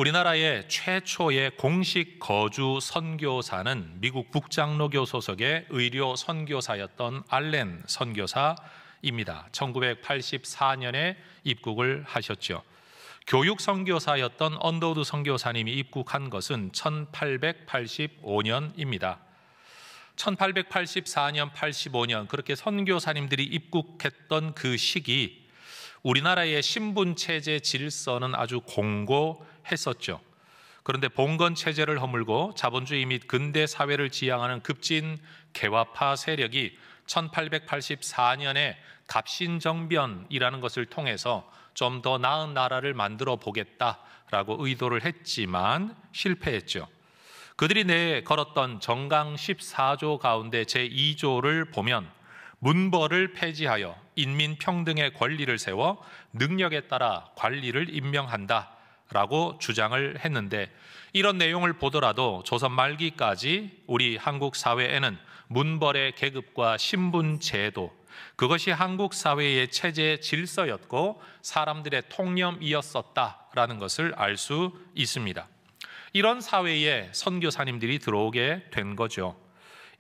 우리나라의 최초의 공식 거주 선교사는 미국 북장로교 소속의 의료 선교사였던 알렌 선교사입니다. 1984년에 입국을 하셨죠. 교육 선교사였던 언더우드 선교사님이 입국한 것은 1885년입니다. 1884년, 85년 그렇게 선교사님들이 입국했던 그 시기, 우리나라의 신분체제 질서는 아주 공고했었죠. 그런데 봉건 체제를 허물고 자본주의 및 근대 사회를 지향하는 급진 개화파 세력이 1884년에 갑신정변이라는 것을 통해서 좀 더 나은 나라를 만들어 보겠다라고 의도를 했지만 실패했죠. 그들이 내걸었던 정강 14조 가운데 제2조를 보면 문벌을 폐지하여 인민평등의 권리를 세워 능력에 따라 관리를 임명한다라고 주장을 했는데, 이런 내용을 보더라도 조선 말기까지 우리 한국 사회에는 문벌의 계급과 신분제도, 그것이 한국 사회의 체제 질서였고 사람들의 통념이었었다라는 것을 알 수 있습니다. 이런 사회에 선교사님들이 들어오게 된 거죠.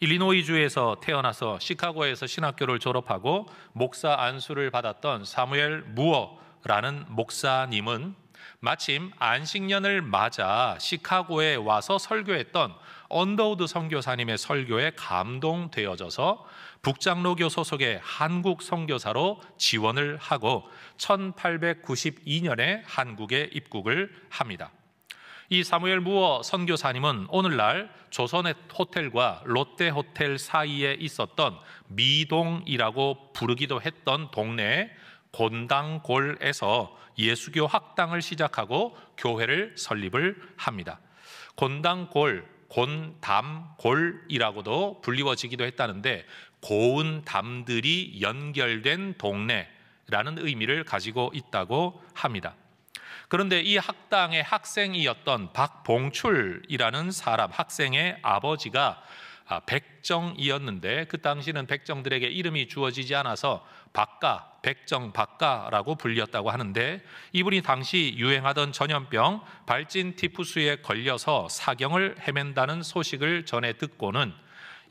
일리노이주에서 태어나서 시카고에서 신학교를 졸업하고 목사 안수를 받았던 사무엘 무어라는 목사님은 마침 안식년을 맞아 시카고에 와서 설교했던 언더우드 선교사님의 설교에 감동되어져서 북장로교 소속의 한국 선교사로 지원을 하고 1892년에 한국에 입국을 합니다. 이 사무엘 무어 선교사님은 오늘날 조선의 호텔과 롯데호텔 사이에 있었던 미동이라고 부르기도 했던 동네 곤당골에서 예수교 학당을 시작하고 교회를 설립을 합니다. 곤당골, 곤담골이라고도 불리워지기도 했다는데 고운 담들이 연결된 동네라는 의미를 가지고 있다고 합니다. 그런데 이 학당의 학생이었던 박봉출이라는 사람, 학생의 아버지가 백정이었는데 그 당시는 백정들에게 이름이 주어지지 않아서 박가, 백정 박가라고 불렸다고 하는데, 이분이 당시 유행하던 전염병 발진 티푸스에 걸려서 사경을 헤맨다는 소식을 전해 듣고는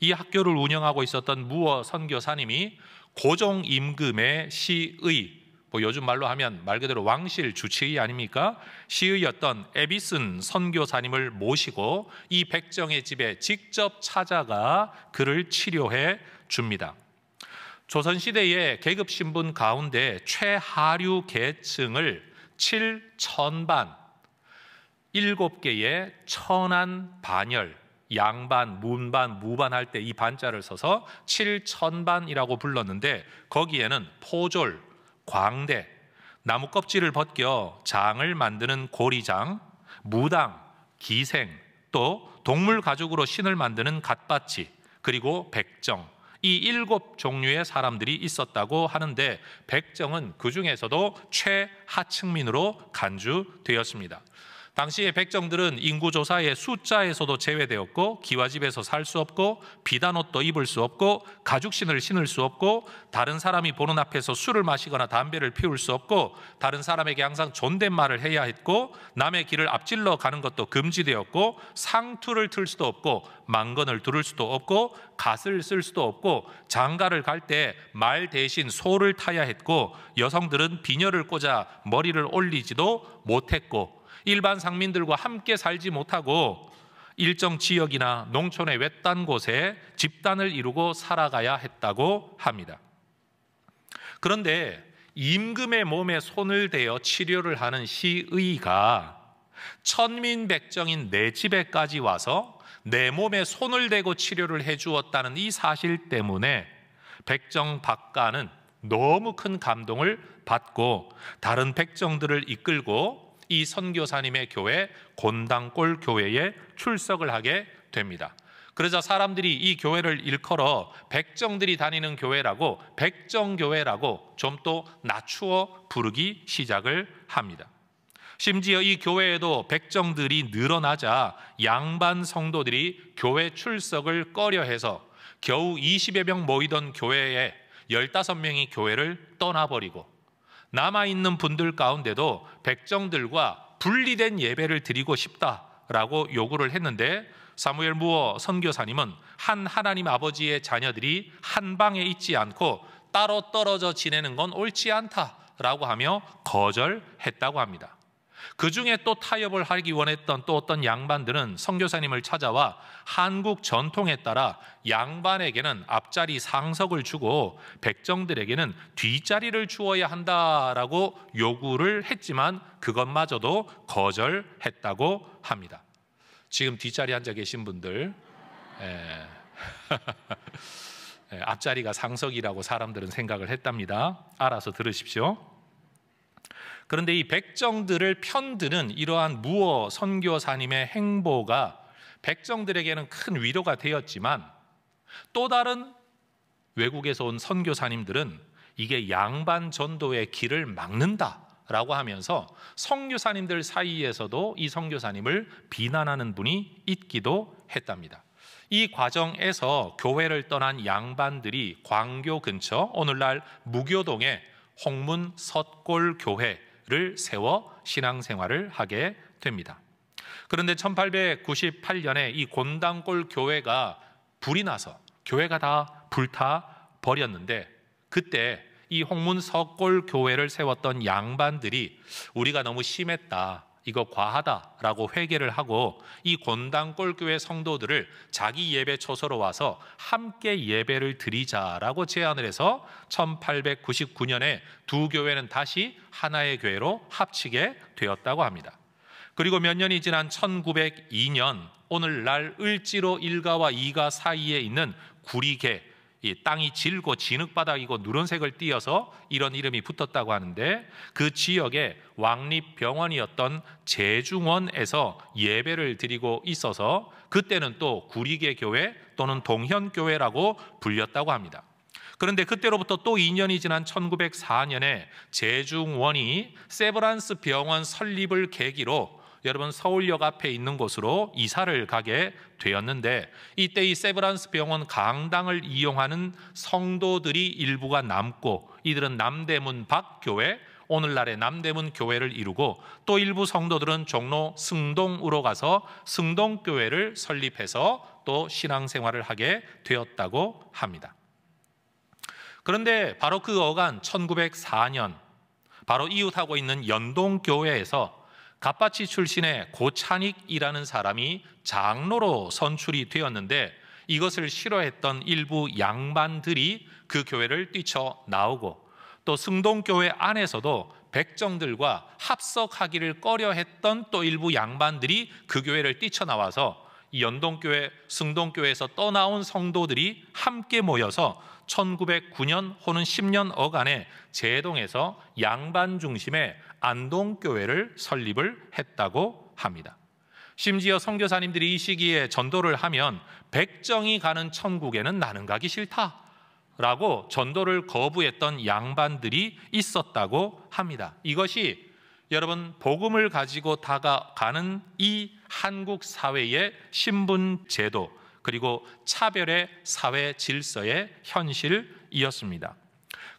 이 학교를 운영하고 있었던 무어 선교사님이 고종 임금의 시의, 요즘 말로 하면 말 그대로 왕실 주치의 아닙니까? 시의였던 에비슨 선교사님을 모시고 이 백정의 집에 직접 찾아가 그를 치료해 줍니다. 조선시대의 계급신분 가운데 최하류 계층을 7천반, 7개의 천안 반열, 양반, 문반, 무반할 때 이 반자를 써서 7천반이라고 불렀는데, 거기에는 포졸, 광대, 나무 껍질을 벗겨 장을 만드는 고리장, 무당, 기생, 또 동물 가죽으로 신을 만드는 갓바치, 그리고 백정, 이 7종류의 사람들이 있었다고 하는데, 백정은 그 중에서도 최하층민으로 간주되었습니다. 당시의 백정들은 인구조사의 숫자에서도 제외되었고, 기와집에서 살 수 없고, 비단옷도 입을 수 없고, 가죽신을 신을 수 없고, 다른 사람이 보는 앞에서 술을 마시거나 담배를 피울 수 없고, 다른 사람에게 항상 존댓말을 해야 했고, 남의 길을 앞질러 가는 것도 금지되었고, 상투를 틀 수도 없고, 망건을 두를 수도 없고, 갓을 쓸 수도 없고, 장가를 갈 때 말 대신 소를 타야 했고, 여성들은 비녀를 꽂아 머리를 올리지도 못했고, 일반 상민들과 함께 살지 못하고 일정 지역이나 농촌의 외딴 곳에 집단을 이루고 살아가야 했다고 합니다. 그런데 임금의 몸에 손을 대어 치료를 하는 시의가 천민백정인 내 집에까지 와서 내 몸에 손을 대고 치료를 해주었다는 이 사실 때문에 백정 박가는 너무 큰 감동을 받고 다른 백정들을 이끌고 이 선교사님의 교회 곤당골 교회에 출석을 하게 됩니다. 그러자 사람들이 이 교회를 일컬어 백정들이 다니는 교회라고, 백정교회라고 좀 또 낮추어 부르기 시작을 합니다. 심지어 이 교회에도 백정들이 늘어나자 양반 성도들이 교회 출석을 꺼려해서 겨우 20여 명 모이던 교회에 15명이 교회를 떠나버리고, 남아있는 분들 가운데도 백정들과 분리된 예배를 드리고 싶다라고 요구를 했는데 사무엘 무어 선교사님은 한 하나님 아버지의 자녀들이 한 방에 있지 않고 따로 떨어져 지내는 건 옳지 않다라고 하며 거절했다고 합니다. 그 중에 또 타협을 하기 원했던 또 어떤 양반들은 선교사님을 찾아와 한국 전통에 따라 양반에게는 앞자리 상석을 주고 백정들에게는 뒷자리를 주어야 한다라고 요구를 했지만 그것마저도 거절했다고 합니다. 지금 뒷자리 앉아 계신 분들 앞자리가 상석이라고 사람들은 생각을 했답니다. 알아서 들으십시오. 그런데 이 백정들을 편드는 이러한 무어 선교사님의 행보가 백정들에게는 큰 위로가 되었지만 또 다른 외국에서 온 선교사님들은 이게 양반 전도의 길을 막는다라고 하면서 선교사님들 사이에서도 이 선교사님을 비난하는 분이 있기도 했답니다. 이 과정에서 교회를 떠난 양반들이 광교 근처 오늘날 무교동에 홍문 섰골 교회를 세워 신앙생활을 하게 됩니다. 그런데 1898년에 이 곤당골 교회가 불이 나서 교회가 다 불타 버렸는데 그때 이 홍문 섰골 교회를 세웠던 양반들이 우리가 너무 심했다, 이거 과하다라고 회개를 하고 이 곤당골 교회 성도들을 자기 예배 초소로 와서 함께 예배를 드리자라고 제안을 해서 1899년에 두 교회는 다시 하나의 교회로 합치게 되었다고 합니다. 그리고 몇 년이 지난 1902년 오늘날 을지로 1가와 2가 사이에 있는 구리개, 이 땅이 질고 진흙바닥이고 누런색을 띄어서 이런 이름이 붙었다고 하는데 그 지역에 왕립병원이었던 제중원에서 예배를 드리고 있어서 그때는 또 구리개 교회 또는 동현교회라고 불렸다고 합니다. 그런데 그때로부터 또 2년이 지난 1904년에 제중원이 세브란스 병원 설립을 계기로 여러분 서울역 앞에 있는 곳으로 이사를 가게 되었는데 이때 이 세브란스 병원 강당을 이용하는 성도들이 일부가 남고 이들은 남대문 박교회, 오늘날의 남대문 교회를 이루고 또 일부 성도들은 종로 승동으로 가서 승동교회를 설립해서 또 신앙생활을 하게 되었다고 합니다. 그런데 바로 그 어간 1904년 바로 이웃하고 있는 연동교회에서 갑바치 출신의 고찬익이라는 사람이 장로로 선출이 되었는데 이것을 싫어했던 일부 양반들이 그 교회를 뛰쳐나오고 또 승동교회 안에서도 백정들과 합석하기를 꺼려했던 또 일부 양반들이 그 교회를 뛰쳐나와서 이 연동교회, 승동교회에서 떠나온 성도들이 함께 모여서 1909년 혹은 10년 어간에 제동에서 양반 중심의 안동교회를 설립을 했다고 합니다. 심지어 선교사님들이 이 시기에 전도를 하면 백정이 가는 천국에는 나는 가기 싫다라고 전도를 거부했던 양반들이 있었다고 합니다. 이것이 여러분 복음을 가지고 다가가는 이 한국 사회의 신분 제도 그리고 차별의 사회 질서의 현실이었습니다.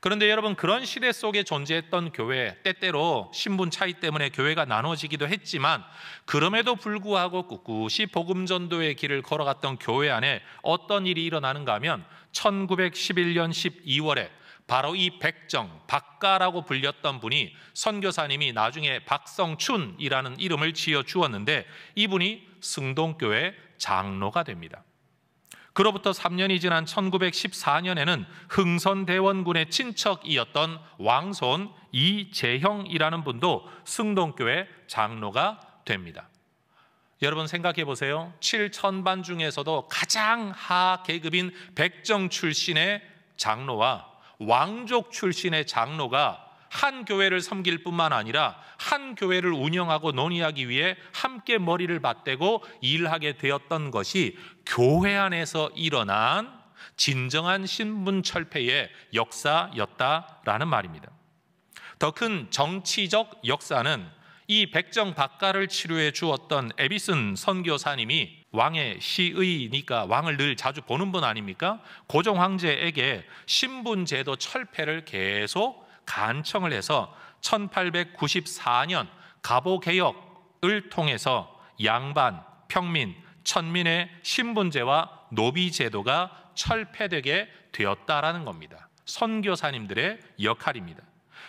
그런데 여러분 그런 시대 속에 존재했던 교회, 때때로 신분 차이 때문에 교회가 나눠지기도 했지만 그럼에도 불구하고 꿋꿋이 복음 전도의 길을 걸어갔던 교회 안에 어떤 일이 일어나는가 하면 1911년 12월에 바로 이 백정, 박가라고 불렸던 분이 선교사님이 나중에 박성춘이라는 이름을 지어 주었는데 이분이 승동교회 장로가 됩니다. 그로부터 3년이 지난 1914년에는 흥선대원군의 친척이었던 왕손 이재형이라는 분도 승동교회 장로가 됩니다. 여러분 생각해 보세요. 7천반 중에서도 가장 하 계급인 백정 출신의 장로와 왕족 출신의 장로가 한 교회를 섬길 뿐만 아니라 한 교회를 운영하고 논의하기 위해 함께 머리를 맞대고 일하게 되었던 것이 교회 안에서 일어난 진정한 신분철폐의 역사였다라는 말입니다. 더 큰 정치적 역사는 이 백정 박가를 치료해 주었던 에비슨 선교사님이 왕의 시의니까 왕을 늘 자주 보는 분 아닙니까? 고종 황제에게 신분제도 철폐를 계속 간청을 해서 1894년 갑오개혁 통해서 양반, 평민, 천민의 신분제와 노비제도가 철폐되게 되었다라는 겁니다. 선교사님들의 역할입니다.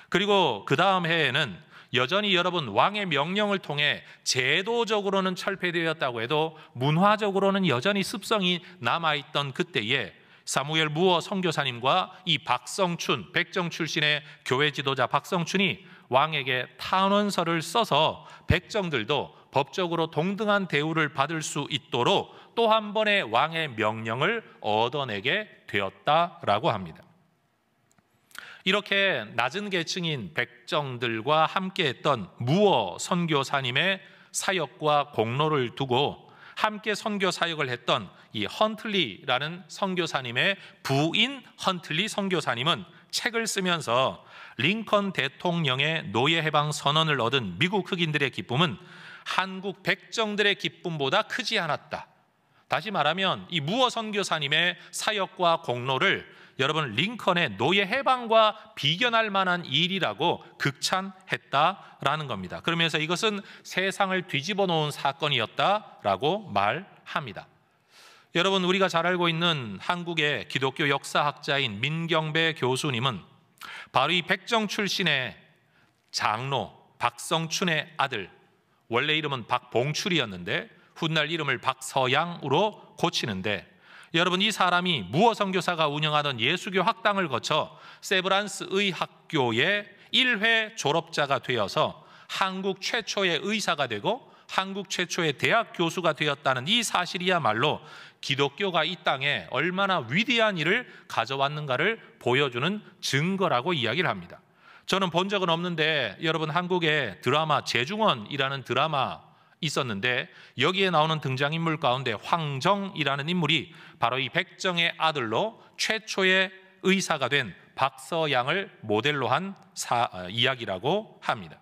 그리고 그 다음 해에는 여전히 여러분 왕의 명령을 통해 제도적으로는 철폐되었다고 해도 문화적으로는 여전히 습성이 남아있던 그때에 사무엘 무어 선교사님과 이 박성춘, 백정 출신의 교회 지도자 박성춘이 왕에게 탄원서를 써서 백정들도 법적으로 동등한 대우를 받을 수 있도록 또 한 번의 왕의 명령을 얻어내게 되었다라고 합니다. 이렇게 낮은 계층인 백정들과 함께했던 무어 선교사님의 사역과 공로를 두고 함께 선교 사역을 했던 이 헌틀리라는 선교사님의 부인 헌틀리 선교사님은 책을 쓰면서 링컨 대통령의 노예 해방 선언을 얻은 미국 흑인들의 기쁨은 한국 백정들의 기쁨보다 크지 않았다. 다시 말하면 이 무어 선교사님의 사역과 공로를 여러분 링컨의 노예 해방과 비견할 만한 일이라고 극찬했다라는 겁니다. 그러면서 이것은 세상을 뒤집어 놓은 사건이었다라고 말합니다. 여러분 우리가 잘 알고 있는 한국의 기독교 역사학자인 민경배 교수님은 바로 이 백정 출신의 장로 박성춘의 아들, 원래 이름은 박봉출이었는데 훗날 이름을 박서양으로 고치는데, 여러분 이 사람이 무어 선교사가 운영하던 예수교 학당을 거쳐 세브란스 의학교의 1회 졸업자가 되어서 한국 최초의 의사가 되고 한국 최초의 대학 교수가 되었다는 이 사실이야말로 기독교가 이 땅에 얼마나 위대한 일을 가져왔는가를 보여주는 증거라고 이야기를 합니다. 저는 본 적은 없는데 여러분 한국의 드라마 재중원이라는 드라마 있었는데 여기에 나오는 등장인물 가운데 황정이라는 인물이 바로 이 백정의 아들로 최초의 의사가 된 박서양을 모델로 한 이야기라고 합니다.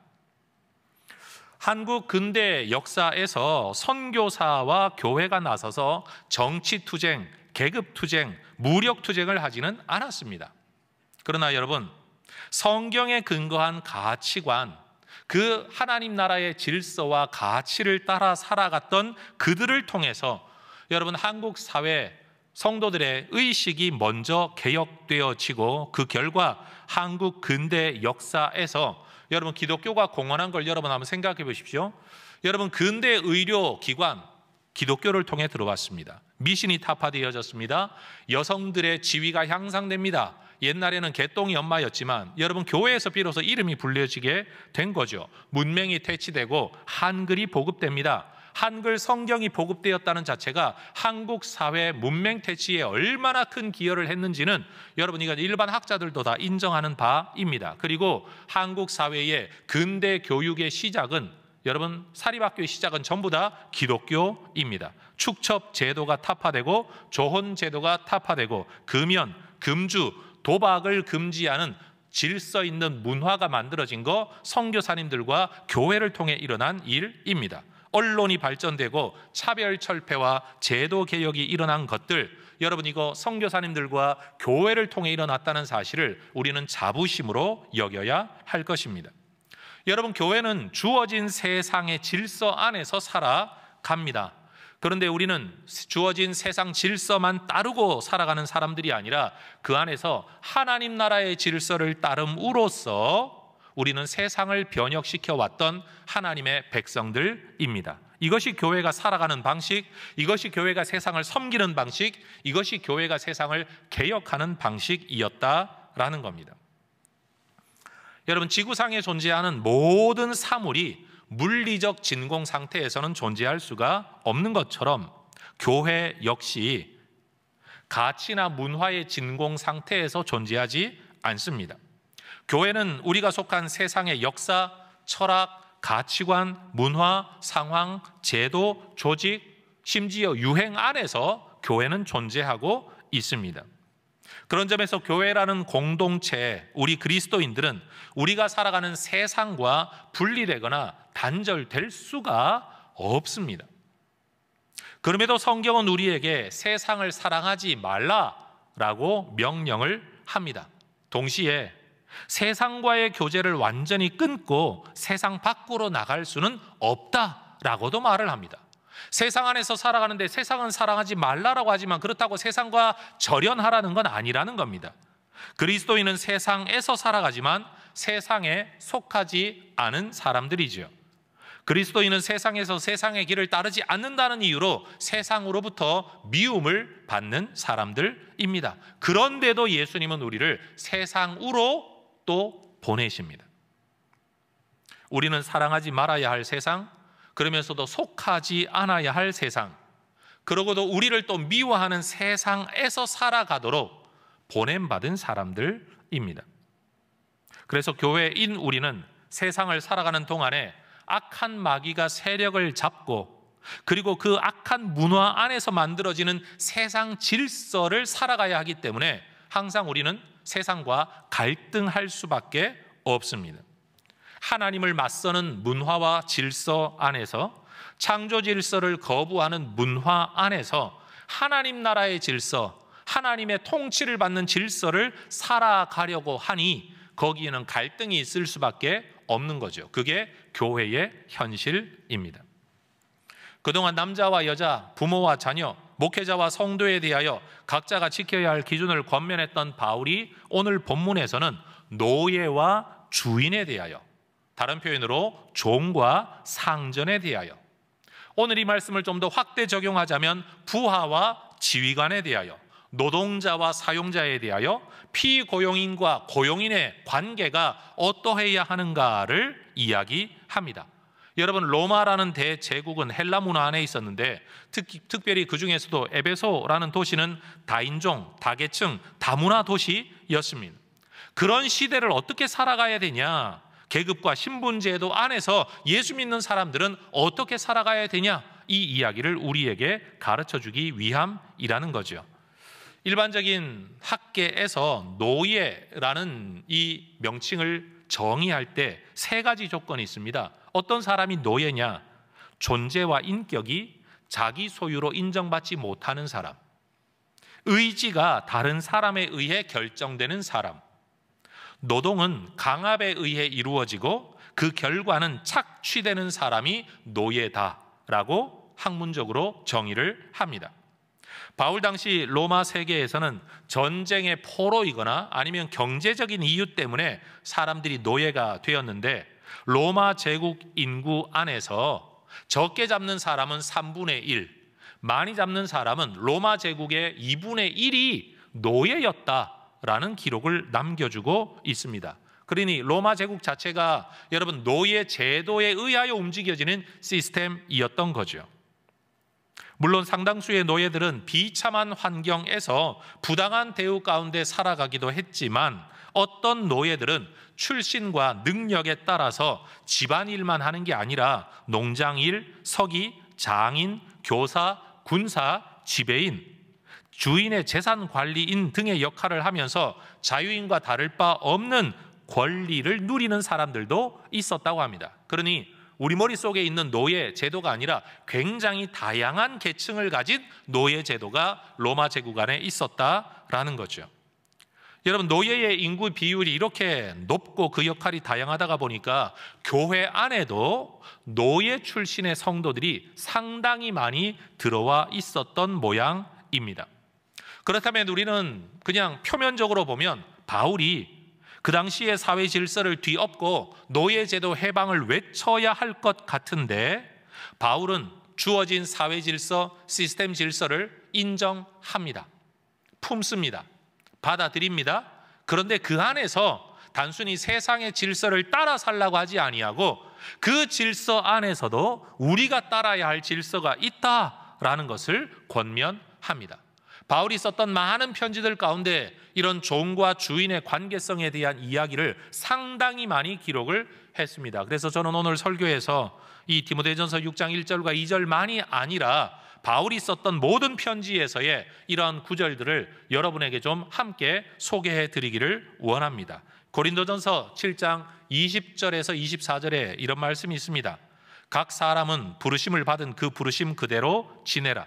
한국 근대 역사에서 선교사와 교회가 나서서 정치투쟁, 계급투쟁, 무력투쟁을 하지는 않았습니다. 그러나 여러분 성경에 근거한 가치관, 그 하나님 나라의 질서와 가치를 따라 살아갔던 그들을 통해서 여러분 한국 사회 성도들의 의식이 먼저 개혁되어지고 그 결과 한국 근대 역사에서 여러분 기독교가 공헌한 걸 여러분 한번 생각해 보십시오. 여러분 근대 의료기관 기독교를 통해 들어왔습니다. 미신이 타파되어졌습니다. 여성들의 지위가 향상됩니다. 옛날에는 개똥이 엄마였지만 여러분 교회에서 비로소 이름이 불려지게 된 거죠. 문명이 퇴치되고 한글이 보급됩니다. 한글 성경이 보급되었다는 자체가 한국 사회 문명 퇴치에 얼마나 큰 기여를 했는지는 여러분 이건 일반 학자들도 다 인정하는 바입니다. 그리고 한국 사회의 근대 교육의 시작은 여러분 사립학교의 시작은 전부 다 기독교입니다. 축첩 제도가 타파되고 조혼 제도가 타파되고 금연, 금주, 도박을 금지하는 질서 있는 문화가 만들어진 거 선교사님들과 교회를 통해 일어난 일입니다. 언론이 발전되고 차별 철폐와 제도 개혁이 일어난 것들, 여러분 이거 선교사님들과 교회를 통해 일어났다는 사실을 우리는 자부심으로 여겨야 할 것입니다. 여러분 교회는 주어진 세상의 질서 안에서 살아갑니다. 그런데 우리는 주어진 세상 질서만 따르고 살아가는 사람들이 아니라 그 안에서 하나님 나라의 질서를 따름으로써 우리는 세상을 변혁시켜 왔던 하나님의 백성들입니다. 이것이 교회가 살아가는 방식, 이것이 교회가 세상을 섬기는 방식, 이것이 교회가 세상을 개혁하는 방식이었다라는 겁니다. 여러분 지구상에 존재하는 모든 사물이 물리적 진공 상태에서는 존재할 수가 없는 것처럼 교회 역시 가치나 문화의 진공 상태에서 존재하지 않습니다. 교회는 우리가 속한 세상의 역사, 철학, 가치관, 문화, 상황, 제도, 조직, 심지어 유행 안에서 교회는 존재하고 있습니다. 그런 점에서 교회라는 공동체, 우리 그리스도인들은 우리가 살아가는 세상과 분리되거나 단절될 수가 없습니다. 그럼에도 성경은 우리에게 세상을 사랑하지 말라라고 명령을 합니다. 동시에 세상과의 교제를 완전히 끊고 세상 밖으로 나갈 수는 없다라고도 말을 합니다. 세상 안에서 살아가는데 세상은 사랑하지 말라라고 하지만 그렇다고 세상과 절연하라는 건 아니라는 겁니다. 그리스도인은 세상에서 살아가지만 세상에 속하지 않은 사람들이지요. 그리스도인은 세상에서 세상의 길을 따르지 않는다는 이유로 세상으로부터 미움을 받는 사람들입니다. 그런데도 예수님은 우리를 세상으로 또 보내십니다. 우리는 사랑하지 말아야 할 세상, 그러면서도 속하지 않아야 할 세상, 그러고도 우리를 또 미워하는 세상에서 살아가도록 보냄받은 사람들입니다. 그래서 교회인 우리는 세상을 살아가는 동안에 악한 마귀가 세력을 잡고 그리고 그 악한 문화 안에서 만들어지는 세상 질서를 살아가야 하기 때문에 항상 우리는 세상과 갈등할 수밖에 없습니다. 하나님을 맞서는 문화와 질서 안에서, 창조 질서를 거부하는 문화 안에서 하나님 나라의 질서, 하나님의 통치를 받는 질서를 살아가려고 하니 거기에는 갈등이 있을 수밖에 없는 거죠. 그게 교회의 현실입니다. 그동안 남자와 여자, 부모와 자녀, 목회자와 성도에 대하여 각자가 지켜야 할 기준을 권면했던 바울이 오늘 본문에서는 노예와 주인에 대하여, 다른 표현으로 종과 상전에 대하여, 오늘 이 말씀을 좀 더 확대 적용하자면 부하와 지휘관에 대하여, 노동자와 사용자에 대하여, 피고용인과 고용인의 관계가 어떠해야 하는가를 이야기합니다. 여러분, 로마라는 대제국은 헬라 문화 안에 있었는데 특별히 그 중에서도 에베소라는 도시는 다인종, 다계층, 다문화 도시였습니다. 그런 시대를 어떻게 살아가야 되냐, 계급과 신분제도 안에서 예수 믿는 사람들은 어떻게 살아가야 되냐, 이 이야기를 우리에게 가르쳐주기 위함이라는 거죠. 일반적인 학계에서 노예라는 이 명칭을 정의할 때 세 가지 조건이 있습니다. 어떤 사람이 노예냐? 존재와 인격이 자기 소유로 인정받지 못하는 사람, 의지가 다른 사람에 의해 결정되는 사람, 노동은 강압에 의해 이루어지고 그 결과는 착취되는 사람이 노예다라고 학문적으로 정의를 합니다. 바울 당시 로마 세계에서는 전쟁의 포로이거나 아니면 경제적인 이유 때문에 사람들이 노예가 되었는데, 로마 제국 인구 안에서 적게 잡는 사람은 3분의 1, 많이 잡는 사람은 로마 제국의 2분의 1이 노예였다라는 기록을 남겨주고 있습니다. 그러니 로마 제국 자체가 여러분 노예 제도에 의하여 움직여지는 시스템이었던 거죠. 물론 상당수의 노예들은 비참한 환경에서 부당한 대우 가운데 살아가기도 했지만, 어떤 노예들은 출신과 능력에 따라서 집안일만 하는 게 아니라 농장일, 서기, 장인, 교사, 군사, 지배인, 주인의 재산 관리인 등의 역할을 하면서 자유인과 다를 바 없는 권리를 누리는 사람들도 있었다고 합니다. 그러니 우리 머릿속에 있는 노예 제도가 아니라 굉장히 다양한 계층을 가진 노예 제도가 로마 제국 안에 있었다라는 거죠. 여러분, 노예의 인구 비율이 이렇게 높고 그 역할이 다양하다가 보니까 교회 안에도 노예 출신의 성도들이 상당히 많이 들어와 있었던 모양입니다. 그렇다면 우리는 그냥 표면적으로 보면 바울이 그 당시의 사회 질서를 뒤엎고 노예제도 해방을 외쳐야 할 것 같은데, 바울은 주어진 사회 질서, 시스템 질서를 인정합니다. 품습니다. 받아들입니다. 그런데 그 안에서 단순히 세상의 질서를 따라 살라고 하지 아니하고 그 질서 안에서도 우리가 따라야 할 질서가 있다라는 것을 권면합니다. 바울이 썼던 많은 편지들 가운데 이런 종과 주인의 관계성에 대한 이야기를 상당히 많이 기록을 했습니다. 그래서 저는 오늘 설교에서 이 디모데전서 6장 1절과 2절만이 아니라 바울이 썼던 모든 편지에서의 이러한 구절들을 여러분에게 좀 함께 소개해 드리기를 원합니다. 고린도전서 7장 20절에서 24절에 이런 말씀이 있습니다. 각 사람은 부르심을 받은 그 부르심 그대로 지내라.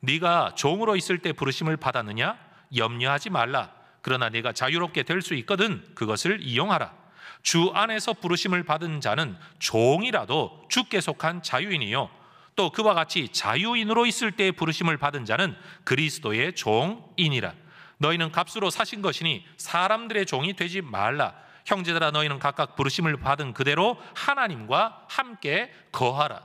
네가 종으로 있을 때 부르심을 받았느냐? 염려하지 말라. 그러나 네가 자유롭게 될 수 있거든 그것을 이용하라. 주 안에서 부르심을 받은 자는 종이라도 주께 속한 자유인이요 또 그와 같이 자유인으로 있을 때에 부르심을 받은 자는 그리스도의 종이니라. 너희는 값으로 사신 것이니 사람들의 종이 되지 말라. 형제들아 너희는 각각 부르심을 받은 그대로 하나님과 함께 거하라.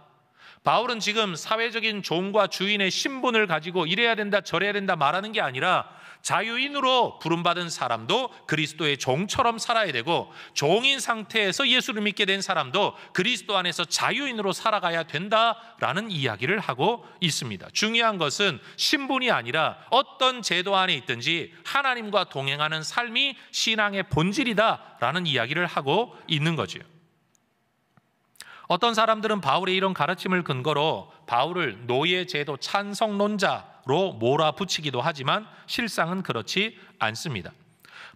바울은 지금 사회적인 종과 주인의 신분을 가지고 이래야 된다 저래야 된다 말하는 게 아니라 자유인으로 부름받은 사람도 그리스도의 종처럼 살아야 되고 종인 상태에서 예수를 믿게 된 사람도 그리스도 안에서 자유인으로 살아가야 된다라는 이야기를 하고 있습니다. 중요한 것은 신분이 아니라 어떤 제도 안에 있든지 하나님과 동행하는 삶이 신앙의 본질이다라는 이야기를 하고 있는 거죠. 어떤 사람들은 바울의 이런 가르침을 근거로 바울을 노예제도 찬성론자로 몰아붙이기도 하지만 실상은 그렇지 않습니다.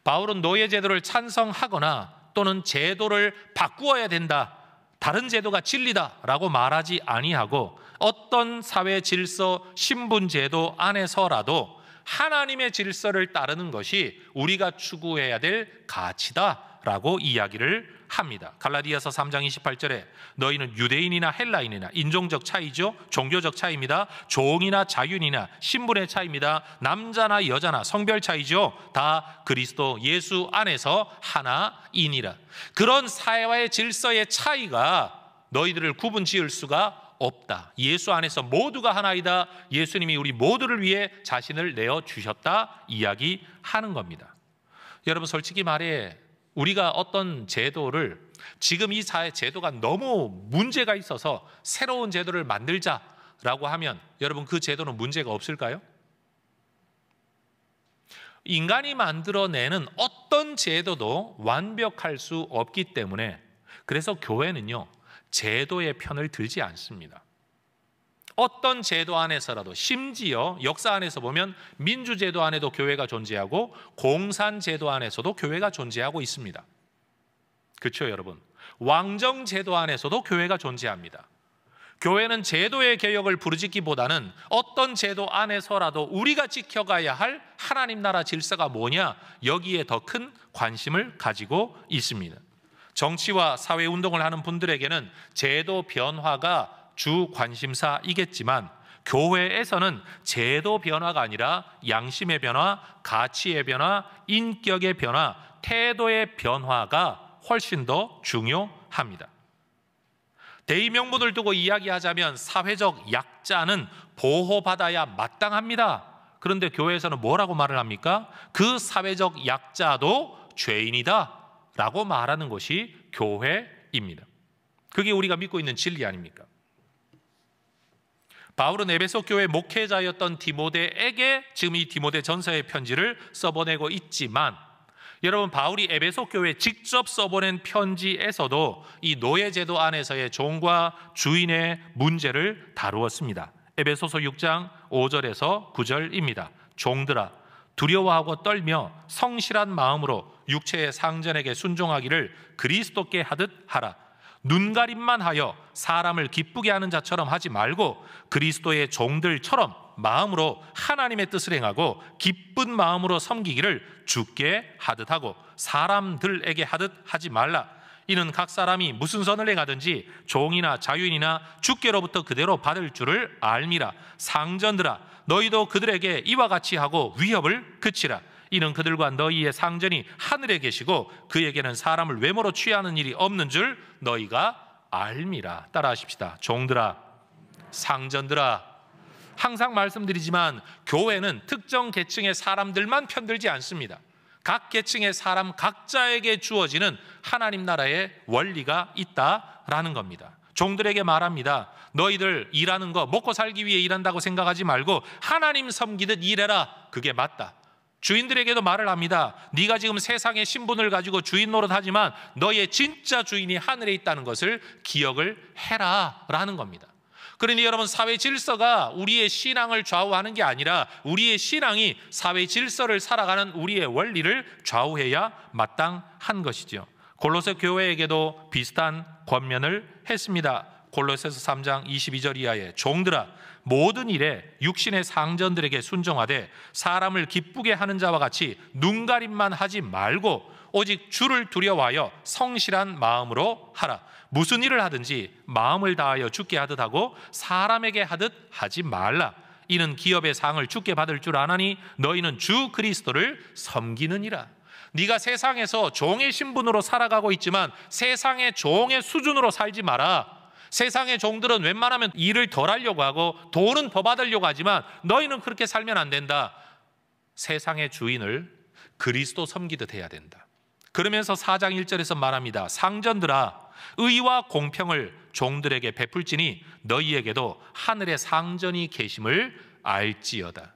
바울은 노예제도를 찬성하거나 또는 제도를 바꾸어야 된다, 다른 제도가 진리다라고 말하지 아니하고 어떤 사회 질서, 신분 제도 안에서라도 하나님의 질서를 따르는 것이 우리가 추구해야 될 가치다라고 이야기를 합니다. 갈라디아서 3장 28절에 너희는 유대인이나 헬라인이나 인종적 차이죠. 종교적 차이입니다. 종이나 자유인이나 신분의 차이입니다. 남자나 여자나 성별 차이죠. 다 그리스도 예수 안에서 하나이니라. 그런 사회와의 질서의 차이가 너희들을 구분 지을 수가 없다. 예수 안에서 모두가 하나이다. 예수님이 우리 모두를 위해 자신을 내어주셨다 이야기하는 겁니다. 여러분 솔직히 말해 우리가 어떤 제도를 지금 이 사회 제도가 너무 문제가 있어서 새로운 제도를 만들자라고 하면 여러분 그 제도는 문제가 없을까요? 인간이 만들어내는 어떤 제도도 완벽할 수 없기 때문에 그래서 교회는요 제도의 편을 들지 않습니다. 어떤 제도 안에서라도 심지어 역사 안에서 보면 민주제도 안에도 교회가 존재하고 공산제도 안에서도 교회가 존재하고 있습니다. 그렇죠 여러분? 왕정제도 안에서도 교회가 존재합니다. 교회는 제도의 개혁을 부르짖기보다는 어떤 제도 안에서라도 우리가 지켜가야 할 하나님 나라 질서가 뭐냐 여기에 더 큰 관심을 가지고 있습니다. 정치와 사회운동을 하는 분들에게는 제도 변화가 주 관심사이겠지만 교회에서는 제도 변화가 아니라 양심의 변화, 가치의 변화, 인격의 변화, 태도의 변화가 훨씬 더 중요합니다. 대의명분을 두고 이야기하자면 사회적 약자는 보호받아야 마땅합니다. 그런데 교회에서는 뭐라고 말을 합니까? 그 사회적 약자도 죄인이다 라고 말하는 것이 교회입니다. 그게 우리가 믿고 있는 진리 아닙니까? 바울은 에베소 교회 목회자였던 디모데에게 지금 이 디모데 전서의 편지를 써보내고 있지만 여러분 바울이 에베소 교회에 직접 써보낸 편지에서도 이 노예제도 안에서의 종과 주인의 문제를 다루었습니다. 에베소서 6장 5절에서 9절입니다. 종들아 두려워하고 떨며 성실한 마음으로 육체의 상전에게 순종하기를 그리스도께 하듯 하라. 눈가림만 하여 사람을 기쁘게 하는 자처럼 하지 말고 그리스도의 종들처럼 마음으로 하나님의 뜻을 행하고 기쁜 마음으로 섬기기를 주께 하듯 하고 사람들에게 하듯 하지 말라. 이는 각 사람이 무슨 선을 행하든지 종이나 자유인이나 주께로부터 그대로 받을 줄을 알미라. 상전들아 너희도 그들에게 이와 같이 하고 위협을 그치라. 이는 그들과 너희의 상전이 하늘에 계시고 그에게는 사람을 외모로 취하는 일이 없는 줄 너희가 알미라. 따라하십시다. 종들아, 상전들아. 항상 말씀드리지만 교회는 특정 계층의 사람들만 편들지 않습니다. 각 계층의 사람 각자에게 주어지는 하나님 나라의 원리가 있다라는 겁니다. 종들에게 말합니다. 너희들 일하는 거 먹고 살기 위해 일한다고 생각하지 말고 하나님 섬기듯 일해라. 그게 맞다. 주인들에게도 말을 합니다. 네가 지금 세상의 신분을 가지고 주인 노릇하지만 너의 진짜 주인이 하늘에 있다는 것을 기억을 해라 라는 겁니다. 그러니 여러분 사회 질서가 우리의 신앙을 좌우하는 게 아니라 우리의 신앙이 사회 질서를 살아가는 우리의 원리를 좌우해야 마땅한 것이죠. 골로새 교회에게도 비슷한 권면을 했습니다. 골로새서 3장 22절 이하에 종들아 모든 일에 육신의 상전들에게 순종하되 사람을 기쁘게 하는 자와 같이 눈가림만 하지 말고 오직 주를 두려워하여 성실한 마음으로 하라. 무슨 일을 하든지 마음을 다하여 주께 하듯 하고 사람에게 하듯 하지 말라. 이는 기업의 상을 주께 받을 줄 아나니 너희는 주 그리스도를 섬기느니라. 네가 세상에서 종의 신분으로 살아가고 있지만 세상의 종의 수준으로 살지 마라. 세상의 종들은 웬만하면 일을 덜 하려고 하고 돈은 더 받으려고 하지만 너희는 그렇게 살면 안 된다. 세상의 주인을 그리스도 섬기듯 해야 된다. 그러면서 4장 1절에서 말합니다. 상전들아 의와 공평을 종들에게 베풀지니 너희에게도 하늘의 상전이 계심을 알지어다.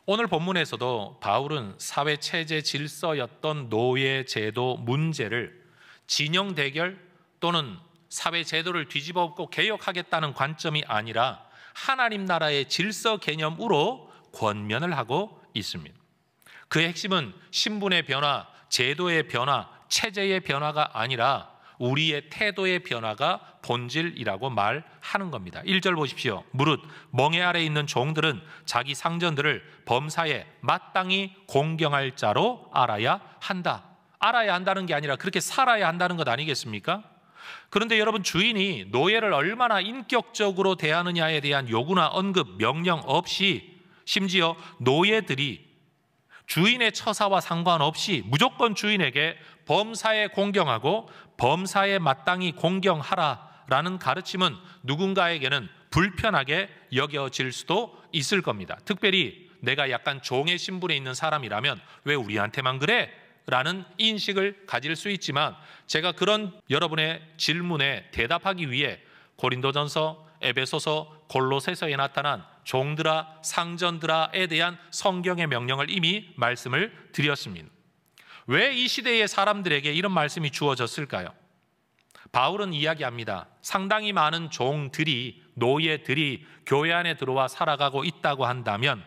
오늘 본문에서도 바울은 사회 체제 질서였던 노예 제도 문제를 진영 대결 또는 사회 제도를 뒤집어 엎고 개혁하겠다는 관점이 아니라 하나님 나라의 질서 개념으로 권면을 하고 있습니다. 그의 핵심은 신분의 변화, 제도의 변화, 체제의 변화가 아니라 우리의 태도의 변화가 본질이라고 말하는 겁니다. 1절 보십시오. 무릇 멍에 아래 있는 종들은 자기 상전들을 범사에 마땅히 공경할 자로 알아야 한다. 알아야 한다는 게 아니라 그렇게 살아야 한다는 것 아니겠습니까? 그런데 여러분, 주인이 노예를 얼마나 인격적으로 대하느냐에 대한 요구나 언급, 명령 없이 심지어 노예들이 주인의 처사와 상관없이 무조건 주인에게 범사에 공경하고 범사에 마땅히 공경하라라는 가르침은 누군가에게는 불편하게 여겨질 수도 있을 겁니다. 특별히 내가 약간 종의 신분에 있는 사람이라면 왜 우리한테만 그래? 라는 인식을 가질 수 있지만 제가 그런 여러분의 질문에 대답하기 위해 고린도전서, 에베소서, 골로새서에 나타난 종들아, 상전들아에 대한 성경의 명령을 이미 말씀을 드렸습니다. 왜 이 시대의 사람들에게 이런 말씀이 주어졌을까요? 바울은 이야기합니다. 상당히 많은 종들이, 노예들이 교회 안에 들어와 살아가고 있다고 한다면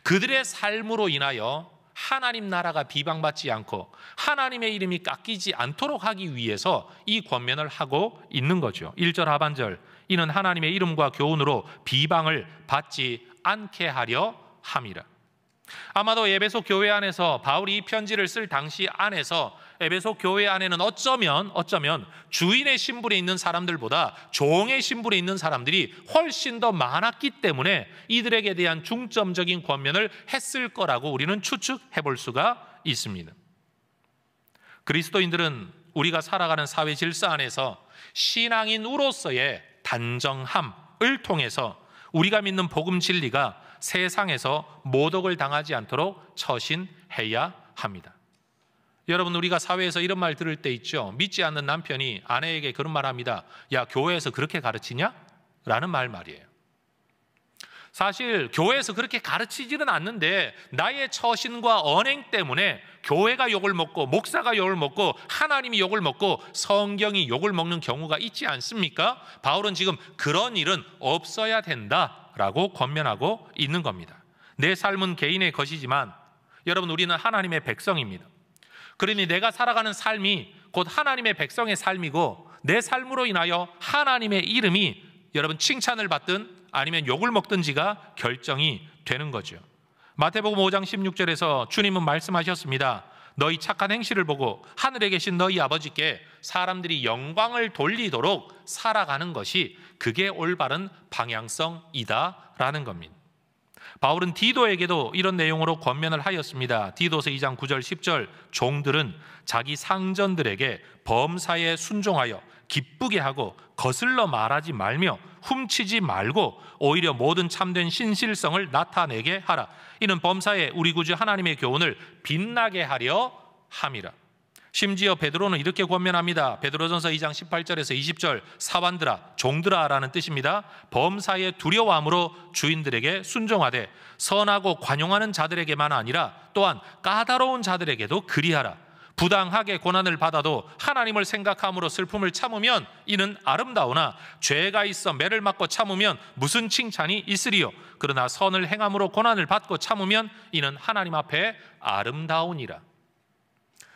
그들의 삶으로 인하여 하나님 나라가 비방받지 않고 하나님의 이름이 깎이지 않도록 하기 위해서 이 권면을 하고 있는 거죠. 1절 하반절, 이는 하나님의 이름과 교훈으로 비방을 받지 않게 하려 함이라. 아마도 에베소 교회 안에서 바울이 이 편지를 쓸 당시 안에서 에베소 교회 안에는 어쩌면 주인의 신분에 있는 사람들보다 종의 신분에 있는 사람들이 훨씬 더 많았기 때문에 이들에게 대한 중점적인 권면을 했을 거라고 우리는 추측해 볼 수가 있습니다. 그리스도인들은 우리가 살아가는 사회 질서 안에서 신앙인으로서의 단정함을 통해서 우리가 믿는 복음 진리가 세상에서 모독을 당하지 않도록 처신해야 합니다. 여러분, 우리가 사회에서 이런 말 들을 때 있죠. 믿지 않는 남편이 아내에게 그런 말 합니다. 야, 교회에서 그렇게 가르치냐? 라는 말이에요. 사실 교회에서 그렇게 가르치지는 않는데 나의 처신과 언행 때문에 교회가 욕을 먹고 목사가 욕을 먹고 하나님이 욕을 먹고 성경이 욕을 먹는 경우가 있지 않습니까? 바울은 지금 그런 일은 없어야 된다라고 권면하고 있는 겁니다. 내 삶은 개인의 것이지만 여러분, 우리는 하나님의 백성입니다. 그러니 내가 살아가는 삶이 곧 하나님의 백성의 삶이고 내 삶으로 인하여 하나님의 이름이 여러분 칭찬을 받든 아니면 욕을 먹든지가 결정이 되는 거죠. 마태복음 5장 16절에서 주님은 말씀하셨습니다. 너희 착한 행실을 보고 하늘에 계신 너희 아버지께 사람들이 영광을 돌리도록 살아가는 것이 그게 올바른 방향성이다라는 겁니다. 바울은 디도에게도 이런 내용으로 권면을 하였습니다. 디도서 2장 9절 10절, 종들은 자기 상전들에게 범사에 순종하여 기쁘게 하고 거슬러 말하지 말며 훔치지 말고 오히려 모든 참된 신실성을 나타내게 하라. 이는 범사에 우리 구주 하나님의 교훈을 빛나게 하려 함이라. 심지어 베드로는 이렇게 권면합니다. 베드로전서 2장 18절에서 20절, 사환들아, 종들아 라는 뜻입니다. 범사에 두려워함으로 주인들에게 순종하되 선하고 관용하는 자들에게만 아니라 또한 까다로운 자들에게도 그리하라. 부당하게 고난을 받아도 하나님을 생각함으로 슬픔을 참으면 이는 아름다우나 죄가 있어 매를 맞고 참으면 무슨 칭찬이 있으리요. 그러나 선을 행함으로 고난을 받고 참으면 이는 하나님 앞에 아름다우니라.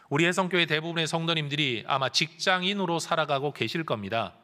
우리 해성교회 대부분의 성도님들이 아마 직장인으로 살아가고 계실 겁니다.